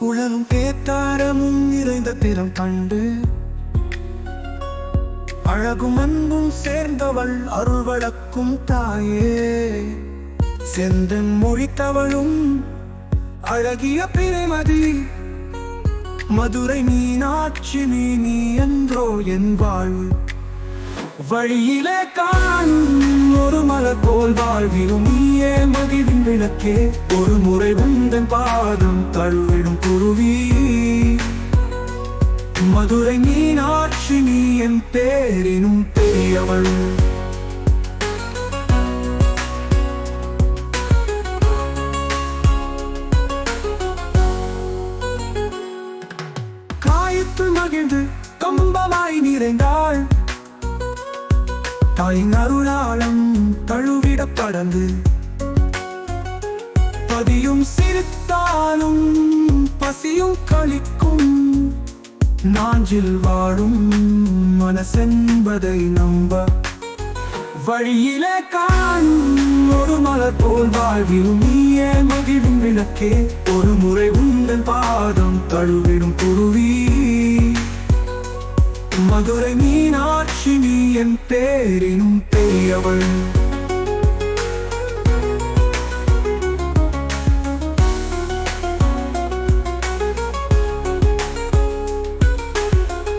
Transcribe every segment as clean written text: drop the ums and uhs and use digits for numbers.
உழலும் பேத்தாரமும் நிறைந்த திறம் கண்டு அழகும் அன்பும் சேர்ந்தவள் அருள் வழக்கும் தாயே. செந்தன் மொழித்தவளும் அழகிய பிறைமதி மதுரை மீனாட்சி நீ என்றோ என் வாழ்வு. வழியிலே காணும் ஒரு மலர் போல் வாழ்விலும் நீயே மகிழ்வின் விளக்கே. ஒரு முறை உந்தன் பாதம் தழுவிடும் குருவி. மதுரை மீனாட்சி நீ என் பேரினும் பெரியவள். காயத்தில் மகிழ்ந்து கம்பமாய் நிறைந்தாள் தாயின் அருளாளம் தழுவிட படந்து. பதியும் சிரித்தாலும் பசியும் களிக்கும் நாஞ்சில் வாழும் மனசென்பதை நம்ப. வழியிலே காணும் ஒரு மலர் போல் வாழ்விலும் நீயே மகிழ்வின் விளக்கே. ஒரு முறை உந்தன் பாதம் தழுவிடும் குருவி. மதுரை மீனாட்சி நீ என் பேரினும் பெரியவள்.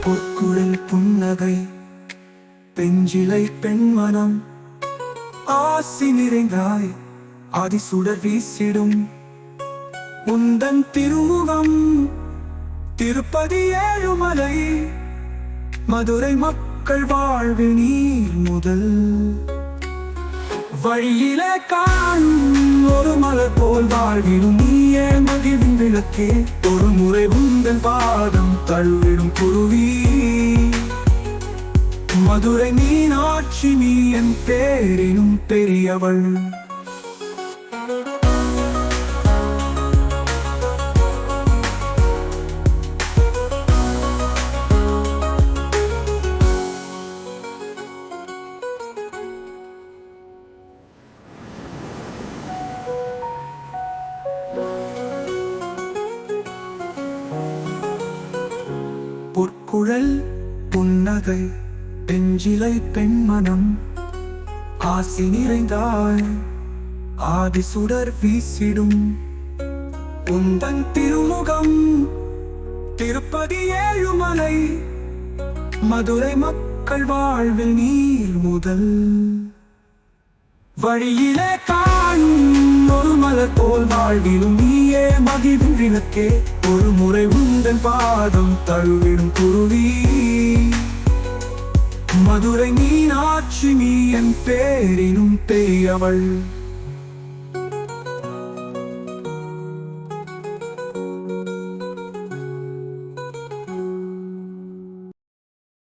பொற்குழல் புன்னகை பெஞ்சிலை பெண்மனம் ஆசி நிறைந்தாய் ஆதிசுடர் வீசிடும். உந்தன் திருமுகம் திருப்பதி ஏழுமலை. மதுரை மக்கள் வாழ்வில் நீர் முதல். வழியிலே காணும் ஒரு மலர் போல் வாழ்விலும் நீயே மகிழ்வின் விளக்கே. ஒரு முறை உந்தன் பாதம் தழுவிடும் குருவி. மதுரை மீனாட்சி நீ என் பேரினும் பெரியவள். பொற்குழல் புன்னகை பெஞ்சிலை பெண்மனம் ஆசி நிறைந்தாய் ஆதிசுடர் வீசிடும். உந்தன் திருமுகம் திருப்பதி ஏழுமலை. மதுரை மக்கள் வாழ்வில் நீர் முதல். வழியிலே காணும் ஒரு மலர் போல் வாழ்விலும் நீயே மகிழ்வின் விளக்கே. ஒரு முறை உந்தன் பாதம் தழுவிடும் குருவி. மதுரை மீனாட்சி நீ என் பேரினும் பெரியவள்.